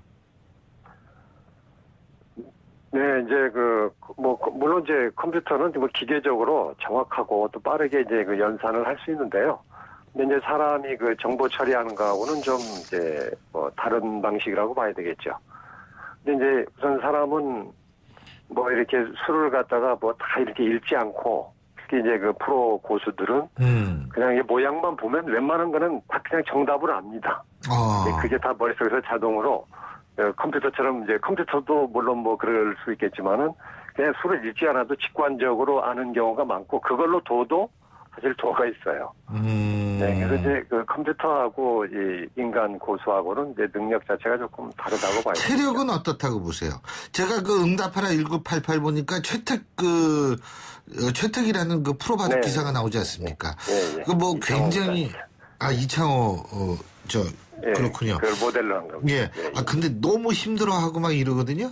네, 이제 물론 이제 컴퓨터는 뭐 기계적으로 정확하고 또 빠르게 이제 연산을 할 수 있는데요. 근데 이제 사람이 정보 처리하는 거하고는 좀 이제 뭐 다른 방식이라고 봐야 되겠죠. 근데 이제 우선 사람은 뭐 이렇게 수를 갖다가 뭐 다 이렇게 읽지 않고 특히 이제 프로 고수들은 그냥 이 모양만 보면 웬만한 거는 다 그냥 정답을 압니다. 그게 다 머릿속에서 자동으로 컴퓨터처럼 이제 컴퓨터도 물론 뭐 그럴 수 있겠지만은 그냥 수를 읽지 않아도 직관적으로 아는 경우가 많고 그걸로 둬도 사실 도가 있어요. 네, 그래서 이제 컴퓨터하고 이 인간 고수하고는 이제 능력 자체가 조금 다르다고 봐요. 체력은 어떻다고 보세요? 제가 응답하라 1988 보니까 최택이라는 프로 바둑 기사가 나오지 않습니까? 뭐 굉장히 이창호 그렇군요. 그걸 모델로 한 거고. 근데 너무 힘들어하고 막 이러거든요.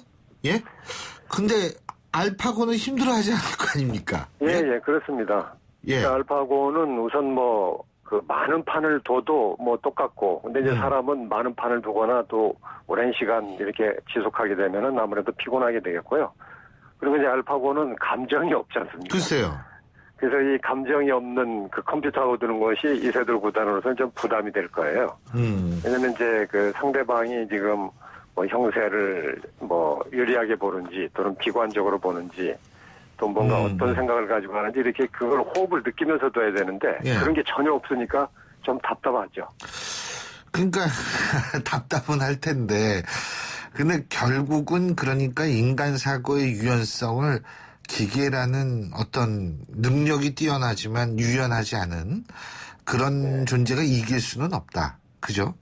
근데 알파고는 힘들어하지 않을 거 아닙니까? 그렇습니다. 알파고는 우선 많은 판을 둬도 똑같고, 근데 이제 사람은 많은 판을 두거나 또 오랜 시간 이렇게 지속하게 되면은 아무래도 피곤하게 되겠고요. 그리고 이제 알파고는 감정이 없지 않습니까? 글쎄요. 그래서 이 감정이 없는 컴퓨터하고 두는 것이 이세돌 구단으로서는 좀 부담이 될 거예요. 왜냐면 이제 상대방이 지금 형세를 유리하게 보는지 또는 비관적으로 보는지 또 뭔가 어떤 생각을 가지고 하는지 이렇게 그걸 호흡을 느끼면서 둬야 되는데 그런 게 전혀 없으니까 좀 답답하죠. 그러니까 답답은 할 텐데 근데 결국은 그러니까 인간 사고의 유연성을 기계라는 어떤 능력이 뛰어나지만 유연하지 않은 그런 존재가 이길 수는 없다. 그죠?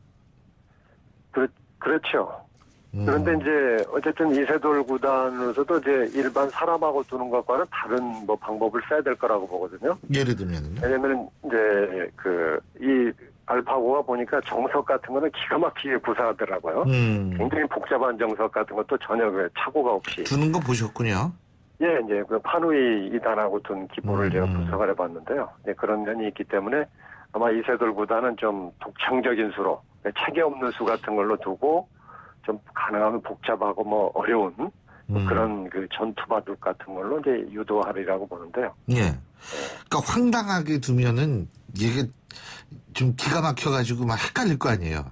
그렇죠. 그런데 이제 어쨌든 이세돌 구단으로서도 이제 일반 사람하고 두는 것과는 다른 방법을 써야 될 거라고 보거든요. 예를 들면은요. 왜냐면 이제 이 알파고가 보니까 정석 같은 거는 기가 막히게 구사하더라고요. 굉장히 복잡한 정석 같은 것도 전혀 착오가 없이. 두는 거 보셨군요. 이제 파누이 2단하고 둔 기보를 제가 분석을 해봤는데요. 그런 면이 있기 때문에 아마 이세돌 구단은 좀 독창적인 수로 체계 없는 수 같은 걸로 두고 좀 가능하면 복잡하고 어려운 그런 전투 바둑 같은 걸로 이제 유도하리라고 보는데요. 그러니까 황당하게 두면은 이게 좀 기가 막혀가지고 막 헷갈릴 거 아니에요.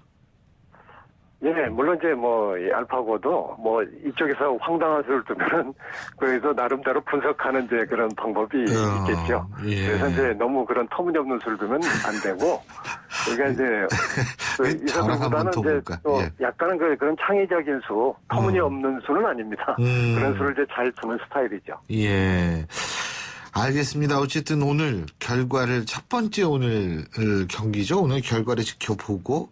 물론 이제 이 알파고도 이쪽에서 황당한 수를 두면은 거기서 나름대로 분석하는 이제 그런 방법이 있겠죠. 그래서 이제 너무 그런 터무니없는 수를 두면 안 되고, 그러니까 이제 이세돌보다는 이제 또 약간은 그런 창의적인 수, 터무니없는 수는 아닙니다. 그런 수를 이제 잘 두는 스타일이죠. 알겠습니다. 어쨌든 오늘 결과를 첫 번째 오늘 경기죠. 오늘 결과를 지켜보고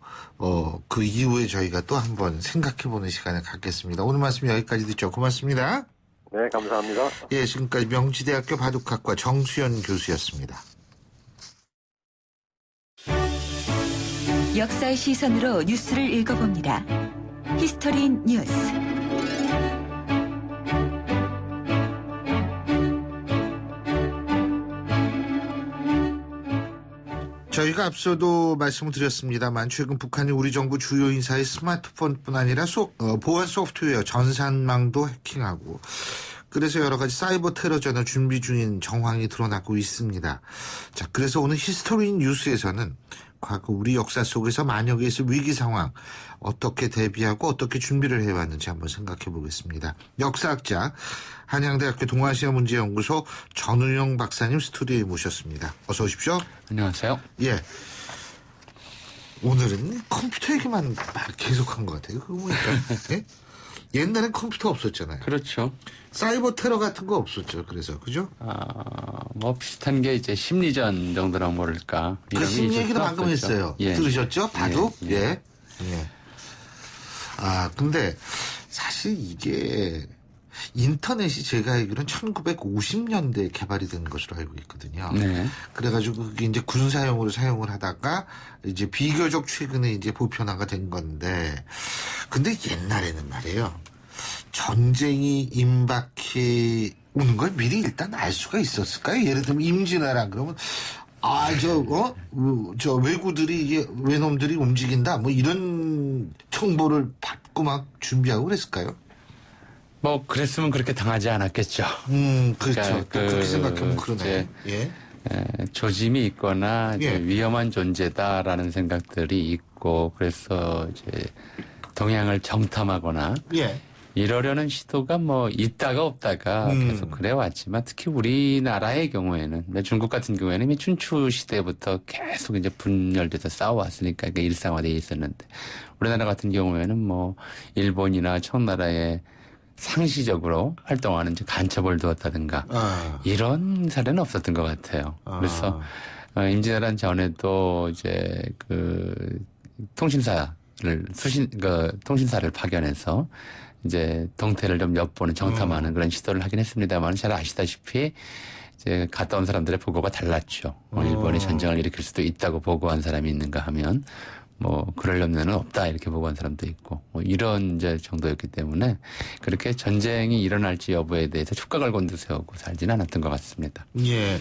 그 이후에 저희가 또 한번 생각해보는 시간을 갖겠습니다. 오늘 말씀 여기까지 듣죠. 고맙습니다. 네, 감사합니다. 지금까지 명지대학교 바둑학과 정수연 교수였습니다. 역사의 시선으로 뉴스를 읽어봅니다. 히스토리 뉴스. 저희가 앞서도 말씀을 드렸습니다만 최근 북한이 우리 정부 주요 인사의 스마트폰뿐 아니라 보안 소프트웨어 전산망도 해킹하고 그래서 여러 가지 사이버 테러전을 준비 중인 정황이 드러나고 있습니다. 자, 그래서 오늘 히스토리 뉴스에서는 과거 우리 역사 속에서 만약에 있을 위기 상황 어떻게 대비하고 어떻게 준비를 해왔는지 한번 생각해 보겠습니다. 역사학자 한양대학교 동아시아문제연구소 전우영 박사님 스튜디오에 모셨습니다. 어서 오십시오. 안녕하세요. 예. 오늘은 컴퓨터 얘기만 계속한 것 같아요. 그거 보니까. 예? 옛날엔 컴퓨터 없었잖아요. 그렇죠. 사이버 테러 같은 거 없었죠. 그래서 그죠? 뭐 비슷한 게 이제 심리전 정도나 모를까. 그 심 얘기도 방금 했어요. 예. 들으셨죠? 바둑? 예. 예. 근데 사실 이게 인터넷이 제가 알기로는 1950년대에 개발이 된 것으로 알고 있거든요. 네. 그래가지고 그게 이제 군사용으로 사용을 하다가 이제 비교적 최근에 이제 보편화가 된 건데, 근데 옛날에는 말이에요. 전쟁이 임박해 오는 걸 미리 일단 알 수가 있었을까요? 예를 들면 임진왜란 그러면 저 왜구들이 이게 외놈들이 움직인다 뭐 이런 정보를 받고 막 준비하고 그랬을까요? 뭐 그랬으면 그렇게 당하지 않았겠죠. 그렇죠. 그러니까 그렇게 생각하면 그러네. 예. 조짐이 있거나 이제 예. 위험한 존재다라는 생각들이 있고 그래서 이제 동향을 정탐하거나 예. 이러려는 시도가 뭐 있다가 없다가 계속 그래왔지만 특히 우리나라의 경우에는 중국 같은 경우에는 이미 춘추 시대부터 계속 이제 분열돼서 싸워왔으니까 이게 일상화돼 있었는데 우리나라 같은 경우에는 뭐 일본이나 청나라의 상시적으로 활동하는 간첩을 두었다든가 이런 사례는 없었던 것 같아요. 그래서 임진왜란 전에도 이제 통신사를 파견해서 이제 동태를 좀 엿보는 정탐하는 그런 시도를 하긴 했습니다만 잘 아시다시피 이제 갔다 온 사람들의 보고가 달랐죠. 일본이 전쟁을 일으킬 수도 있다고 보고한 사람이 있는가 하면 뭐 그럴 염려는 없다 이렇게 보고한 사람도 있고 뭐 이런 이제 정도였기 때문에 그렇게 전쟁이 일어날지 여부에 대해서 촉각을 곤두세우고 살지는 않았던 것 같습니다. 예.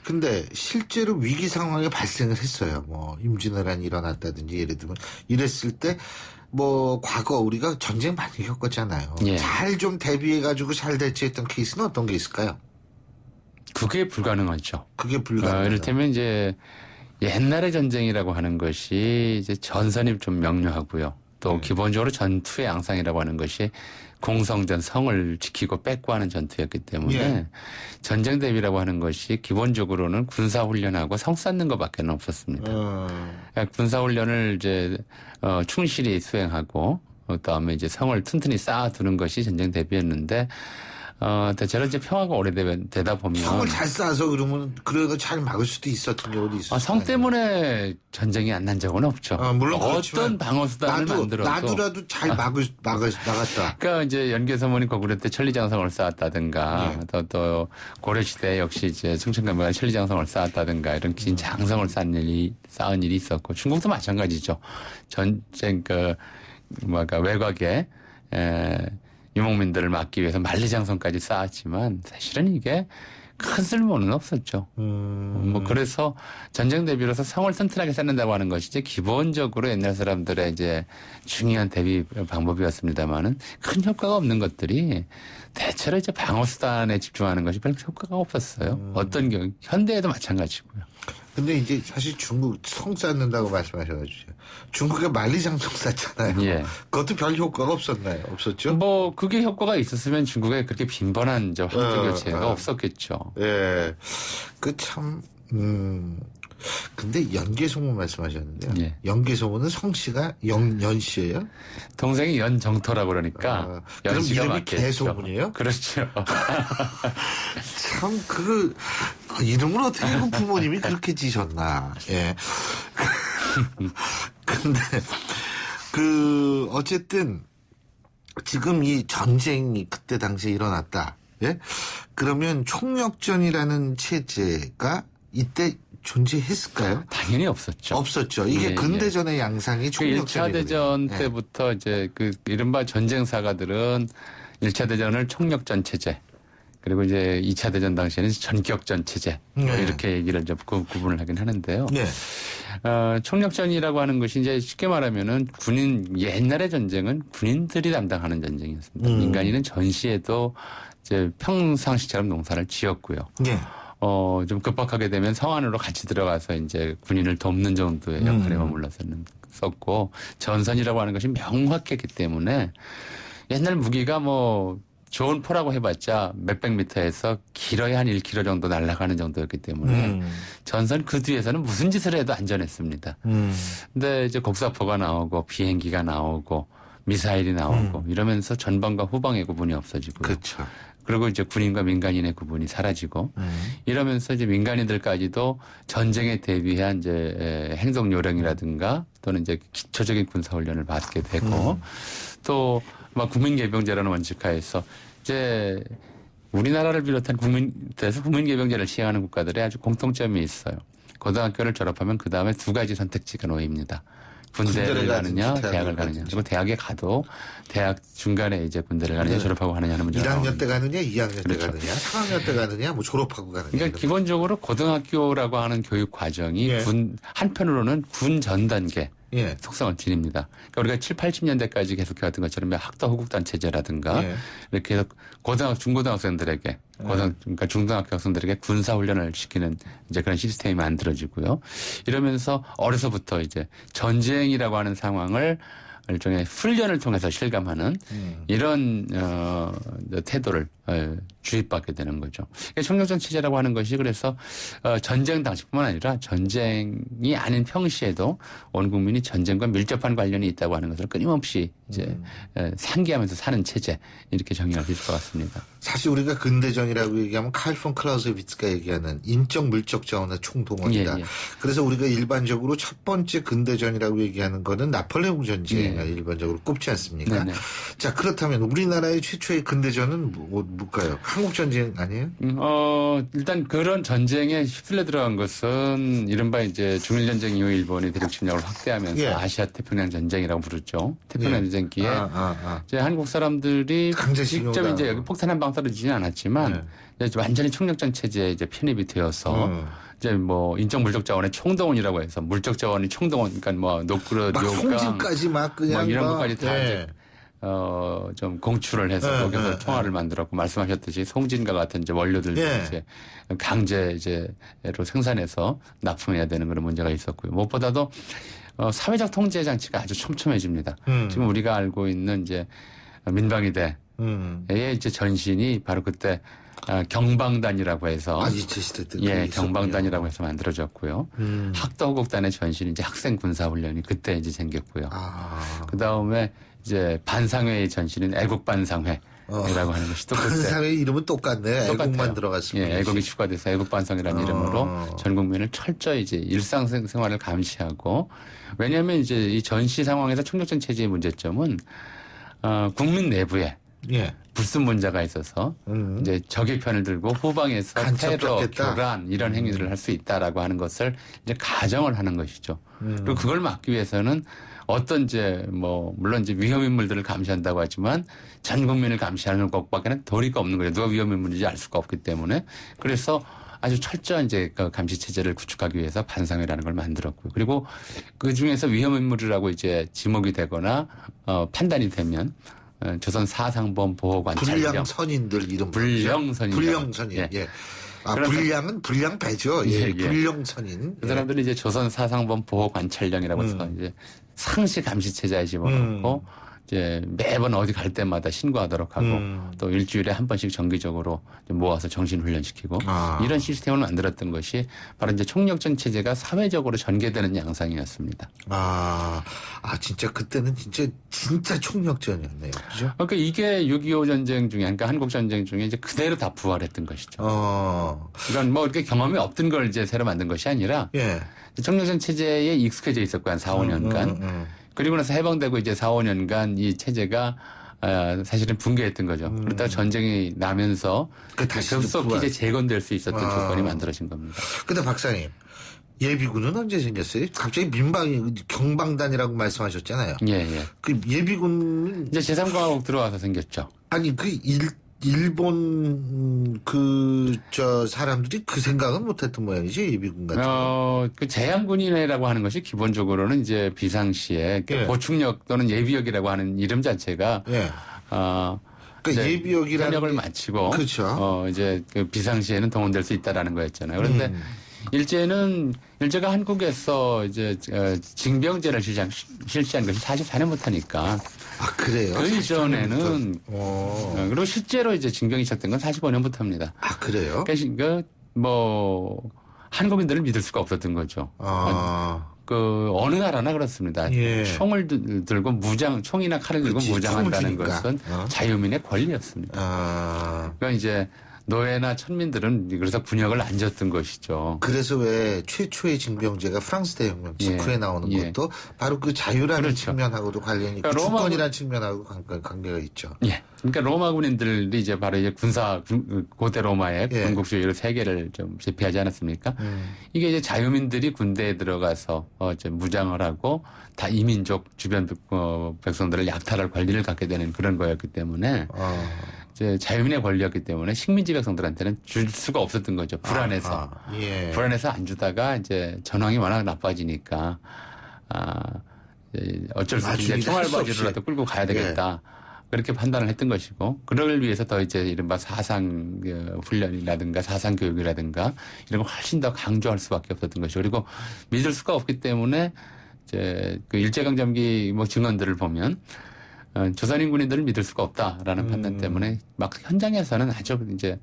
근데 실제로 위기 상황이 발생을 했어요. 뭐 임진왜란이 일어났다든지 예를 들면 이랬을 때 뭐 과거 우리가 전쟁 많이 겪었잖아요. 예. 잘 좀 대비해가지고 잘 대처했던 케이스는 어떤 게 있을까요? 그게 불가능하죠. 그게 불가능하죠. 이를테면 이제 옛날의 전쟁이라고 하는 것이 이제 전선이 좀 명료하고요. 또 기본적으로 전투의 양상이라고 하는 것이 공성전 성을 지키고 뺏고 하는 전투였기 때문에 예. 전쟁 대비라고 하는 것이 기본적으로는 군사훈련하고 성 쌓는 것밖에 없었습니다. 그러니까 군사훈련을 이제 충실히 수행하고 그다음에 이제 성을 튼튼히 쌓아두는 것이 전쟁 대비였는데 대체로 이제 평화가 오래되다 보면 성을 잘 쌓아서 그러면 그래도 잘 막을 수도 있었던 경우도 있었어요. 성 때문에 전쟁이 안 난 적은 없죠. 물론 어떤 방어 수단을 만들어도 나도라도 잘 막았다. 그러니까 이제 연개서문이 고구려 때 천리장성을 쌓았다든가 또 고려 시대 역시 이제 충청남도가 천리장성을 쌓았다든가 이런 긴 장성을 쌓은 일이 있었고 중국도 마찬가지죠. 전쟁 외곽에 유목민들을 막기 위해서 만리장성까지 쌓았지만 사실은 이게 큰 쓸모는 없었죠. 뭐 그래서 전쟁 대비로서 성을 튼튼하게 쌓는다고 하는 것이 이제 기본적으로 옛날 사람들의 이제 중요한 대비 방법이었습니다만은 큰 효과가 없는 것들이 대체로 이제 방어 수단에 집중하는 것이 별로 효과가 없었어요. 어떤 경우 현대에도 마찬가지고요. 근데 이제 사실 중국 성 쌓는다고 말씀하셔가지고 중국에 만리장성 쌓잖아요. 예. 그것도 별 효과가 없었나요? 없었죠? 뭐 그게 효과가 있었으면 중국에 그렇게 빈번한 저 황제 교체가 없었겠죠. 예. 근데 연개소문 말씀하셨는데요. 예. 연개소문은 성씨가 연씨예요? 동생이 연정토라고 그러니까 그럼 연씨가 이름이 맞겠죠. 개소문이에요? 그렇죠. 참 이름을 어떻게 그 부모님이 그렇게 지셨나. 예. 근데 어쨌든 지금 이 전쟁이 그때 당시에 일어났다. 예? 그러면 총력전이라는 체제가 이때 존재했을까요? 당연히 없었죠. 없었죠. 이게 근대전의 양상이 총력전이거든요. 1차 대전 때부터 이제 이른바 전쟁사가들은 1차 대전을 총력전 체제, 그리고 이제 2차 대전 당시에는 전격전 체제, 이렇게 얘기를 좀 구분을 하긴 하는데요. 네. 총력전이라고 하는 것이 이제 쉽게 말하면은 옛날의 전쟁은 군인들이 담당하는 전쟁이었습니다. 민간인은 전시에도 이제 평상시처럼 농사를 지었고요. 네. 좀 급박하게 되면 성 안으로 같이 들어가서 이제 군인을 돕는 정도의 역할에 머물렀었고 전선이라고 하는 것이 명확했기 때문에 옛날 무기가 뭐 좋은 포라고 해봤자 몇백 미터에서 길어야 한 1km 정도 날아가는 정도였기 때문에 전선 그 뒤에서는 무슨 짓을 해도 안전했습니다. 근데 이제 곡사포가 나오고 비행기가 나오고 미사일이 나오고 이러면서 전방과 후방의 구분이 없어지고 그렇죠. 그리고 이제 군인과 민간인의 구분이 사라지고 이러면서 이제 민간인들까지도 전쟁에 대비한 이제 행동 요령이라든가 또는 이제 기초적인 군사 훈련을 받게 되고 또 막 국민개병제라는 원칙하에서 이제 우리나라를 비롯한 국민개병제를 시행하는 국가들의 아주 공통점이 있어요. 고등학교를 졸업하면 그 다음에 두 가지 선택지가 놓입니다. 군대를 가느냐, 대학을 가느냐. 그리고 대학에 가도 대학 중간에 이제 군대를 가느냐, 졸업하고 가느냐는 문제가 1학년 때 가느냐, 2학년 때 가느냐, 3학년 때 가느냐, 뭐 졸업하고 가느냐. 그러니까 기본적으로 고등학교라고 하는 교육 과정이 한편으로는 군 전 단계 속성을 지닙니다. 그러니까 우리가 7, 80년대까지 계속 해왔던 것처럼 학도 호국단 체제라든가 이렇게 해서 중고등학생들에게 그러니까 중등학교 학생들에게 군사 훈련을 시키는 이제 그런 시스템이 만들어지고요. 이러면서 어려서부터 이제 전쟁이라고 하는 상황을 일종의 훈련을 통해서 실감하는 이런 태도를 주입받게 되는 거죠. 청력전 체제라고 하는 것이 그래서 전쟁 당시뿐만 아니라 전쟁이 아닌 평시에도 온 국민이 전쟁과 밀접한 관련이 있다고 하는 것을 끊임없이 이제 상기하면서 사는 체제 이렇게 정의할 수 있을 것 같습니다. 사실 우리가 근대전이라고 얘기하면 칼 폰 클라우제비츠가 얘기하는 인적 물적 자원의 총동원이다. 그래서 우리가 일반적으로 첫 번째 근대전이라고 얘기하는 거는 나폴레옹 전쟁을 일반적으로 꼽지 않습니까? 자, 그렇다면 우리나라의 최초의 근대전은 뭘까요? 한국 전쟁 아니에요? 일단 그런 전쟁에 휩쓸려 들어간 것은 이른바 이제 중일 전쟁 이후 일본이 대륙 침략을 확대하면서 아시아 태평양 전쟁이라고 부르죠. 태평양 전쟁기에 이제 한국 사람들이 직접 이제 여기 폭탄 한 방 떨어지지는 않았지만 이제 완전히 총력전 체제에 이제 편입이 되어서 이제 뭐 인적 물적 자원의 총동원이라고 해서 물적 자원이 총동원, 그러니까 뭐 녹그릇, 요강, 송진까지 막 그냥 뭐 이런 것까지 다 이제 좀 공출을 해서 거기서 총알을 만들었고 말씀하셨듯이 송진과 같은 이제 원료들 이제 강제 이제로 생산해서 납품해야 되는 그런 문제가 있었고요. 무엇보다도 사회적 통제 장치가 아주 촘촘해집니다. 지금 우리가 알고 있는 이제 민방위대의 이제 전신이 바로 그때 경방단이라고 해서 경방단이라고 해서 만들어졌고요. 학도호국단의 전신이 이제 학생 군사 훈련이 그때 이제 생겼고요. 그 다음에 이제 반상회의 전신인 애국반상회라고 하는 것이 또 그때 반상회 이름은 똑같네. 애국만 들어갔습니다. 애국이 추가돼서 애국반상회라는 이름으로 전 국민을 철저히 이제 일상생활을 감시하고 왜냐하면 이제 이 전시 상황에서 총력전 체제의 문제점은 국민 내부에 불순 문제가 있어서 이제 적의 편을 들고 후방에서 테러, 교란 이런 행위들을 할 수 있다라고 하는 것을 이제 가정을 하는 것이죠. 그리고 그걸 막기 위해서는 어떤 이제 뭐 물론 이제 위험 인물들을 감시한다고 하지만 전 국민을 감시하는 것밖에는 도리가 없는 거예요. 누가 위험 인물인지 알 수가 없기 때문에 그래서 아주 철저한 이제 그 감시 체제를 구축하기 위해서 반상회라는 걸 만들었고요. 그리고 그 중에서 위험 인물이라고 이제 지목이 되거나 판단이 되면 조선 사상범 보호관찰령 불량선인들 이름 불량선인 불량선인 불량은 불량배죠. 불량선인 그 사람들이 이제 조선 사상범 보호관찰령이라고 해서 이제 상시 감시 체제에 집어넣고 이제 매번 어디 갈 때마다 신고하도록 하고 또 일주일에 한 번씩 정기적으로 모아서 정신훈련시키고 이런 시스템을 만들었던 것이 바로 이제 총력전 체제가 사회적으로 전개되는 양상이었습니다. 진짜 그때는 진짜 총력전이었네요. 그죠? 그러니까 이게 6.25 전쟁 중에 그러니까 한국 전쟁 중에 이제 그대로 다 부활했던 것이죠. 그러니까 뭐 이렇게 경험이 없던 걸 이제 새로 만든 것이 아니라 총력전 체제에 익숙해져 있었고 한 4, 5년간 그리고 나서 해방되고 이제 4, 5년간 이 체제가 사실은 붕괴했던 거죠. 그러다가 전쟁이 나면서 급속히 이제 재건될 수 있었던 조건이 만들어진 겁니다. 근데 박사님, 예비군은 언제 생겼어요? 갑자기 경방단이라고 말씀하셨잖아요. 그 예비군은 이제 제3공화국 들어와서 생겼죠. 아니 일본 사람들이 그 생각은 못했던 모양이지 예비군 같은 거. 그 제한군인회라고 하는 것이 기본적으로는 이제 비상시에 보충력 또는 예비역이라고 하는 이름 자체가 그러니까 예비역이라는 현역을 마치고 그렇죠. 이제 그 비상시에는 동원될 수 있다라는 거였잖아요. 그런데 일제가 한국에서 이제 징병제를 실시한 것이 44년부터 하니까. 아, 그래요? 그 이전에는 그리고 실제로 이제 징병이 시작된 건 45년부터입니다. 아, 그래요? 그러니까 뭐 한국인들을 믿을 수가 없었던 거죠. 그 어느 나라나 그렇습니다. 총을 들고 총이나 칼을 들고 무장한다는 것은 자유민의 권리였습니다. 그러니까 이제 노예나 천민들은 그래서 군역을 안 졌던 것이죠. 그래서 왜 최초의 징병제가 프랑스 대혁명 직후에 나오는 것도 바로 그 자유라는 측면하고도 관련이 있고 그러니까 주권이라는 측면하고 관계가 있죠. 예. 그러니까 로마 군인들이 이제 바로 이제 고대 로마의 군국주의로 세계를 좀 제패하지 않았습니까? 이게 이제 자유민들이 군대에 들어가서 이제 무장을 하고 다 이민족 주변 백성들을 약탈할 권리를 갖게 되는 그런 거였기 때문에 이제 자유민의 권리였기 때문에 식민지 백성들한테는 줄 수가 없었던 거죠. 불안해서. 불안해서 안 주다가 이제 전황이 워낙 나빠지니까 어쩔 수 없이 총알바지로라도 끌고 가야 되겠다. 그렇게 판단을 했던 것이고, 그걸 위해서 더 이제 이른바 사상 훈련이라든가 사상 교육이라든가 이런 걸 훨씬 더 강조할 수밖에 없었던 것이고, 그리고 믿을 수가 없기 때문에 이제 그 일제강점기 뭐 증언들을 보면 조선인 군인들을 믿을 수가 없다라는 판단 때문에 막 현장에서는 아주 이제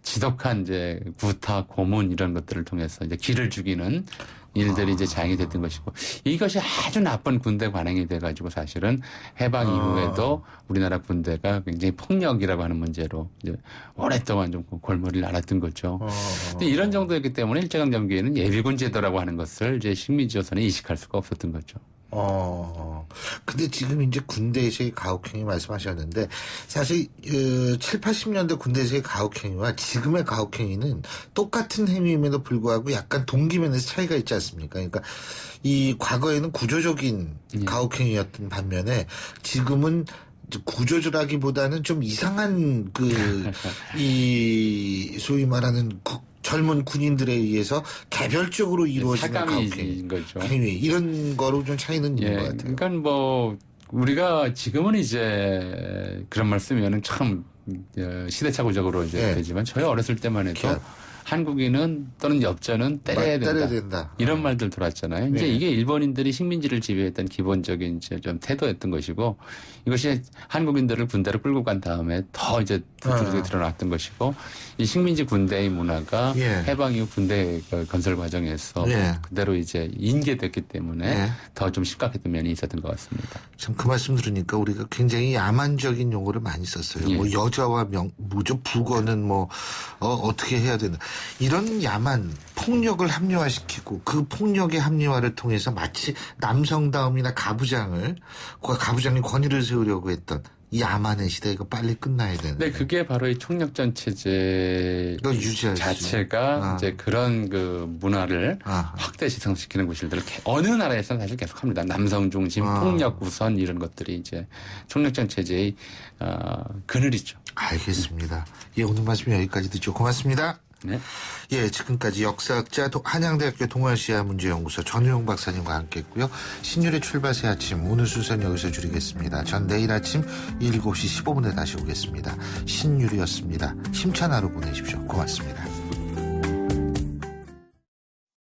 지독한 이제 구타, 고문 이런 것들을 통해서 이제 기를 죽이는 일들이 이제 자행이 됐던 것이고, 이것이 아주 나쁜 군대 관행이 돼가지고 사실은 해방 이후에도 우리나라 군대가 굉장히 폭력이라고 하는 문제로 이제 오랫동안 좀 골머리를 앓았던 거죠. 근데 이런 정도였기 때문에 일제강점기에는 예비군 제도라고 하는 것을 이제 식민지 조선에 이식할 수가 없었던 거죠. 근데 지금 이제 군대에서의 가혹행위 말씀하셨는데 사실 7, 80년대 군대에서의 가혹행위와 지금의 가혹행위는 똑같은 행위임에도 불구하고 약간 동기면에서 차이가 있지 않습니까? 그러니까 이 과거에는 구조적인 가혹행위였던 반면에 지금은 구조조라기보다는 좀 이상한 이 소위 말하는 젊은 군인들에 의해서 개별적으로 이루어지는 가혹행위 이런 거로 좀 차이는 있는 것 같아요. 그러니까 뭐 우리가 지금은 이제 그런 말 쓰면은 참 시대착오적으로 이제 되지만 저희 어렸을 때만 해도 한국인은 또는 엽전은 때려야 된다. 이런 말들 돌았잖아요. 이제 이게 일본인들이 식민지를 지배했던 기본적인 이제 좀 태도였던 것이고, 이것이 한국인들을 군대로 끌고 간 다음에 더 이제 두드러지게 드러났던 것이고, 이 식민지 군대의 문화가 해방 이후 군대 건설 과정에서 그대로 이제 인계됐기 때문에 더 좀 심각했던 면이 있었던 것 같습니다. 참 그 말씀 들으니까 우리가 굉장히 야만적인 용어를 많이 썼어요. 뭐 여자와 부거는 뭐 어떻게 해야 된다. 이런 야만, 폭력을 합리화시키고 그 폭력의 합리화를 통해서 마치 남성다움이나 가부장이 권위를 세우려고 했던 이 야만의 시대가 빨리 끝나야 되는데. 네, 그게 바로 이 총력전 체제 자체가 이제 그런 그 문화를 확대 지성시키는 구실들을 어느 나라에서는 사실 계속합니다. 남성 중심, 폭력 우선 이런 것들이 이제 총력전 체제의 그늘이죠. 알겠습니다. 오늘 말씀 여기까지 듣죠. 고맙습니다. 네. 지금까지 역사학자 한양대학교 동아시아 문제연구소 전우용 박사님과 함께했고요. 신율의 출발 새 아침 오늘 순서는 여기서 줄이겠습니다. 전 내일 아침 7시 15분에 다시 오겠습니다. 신율이었습니다. 힘찬 하루 보내십시오. 고맙습니다.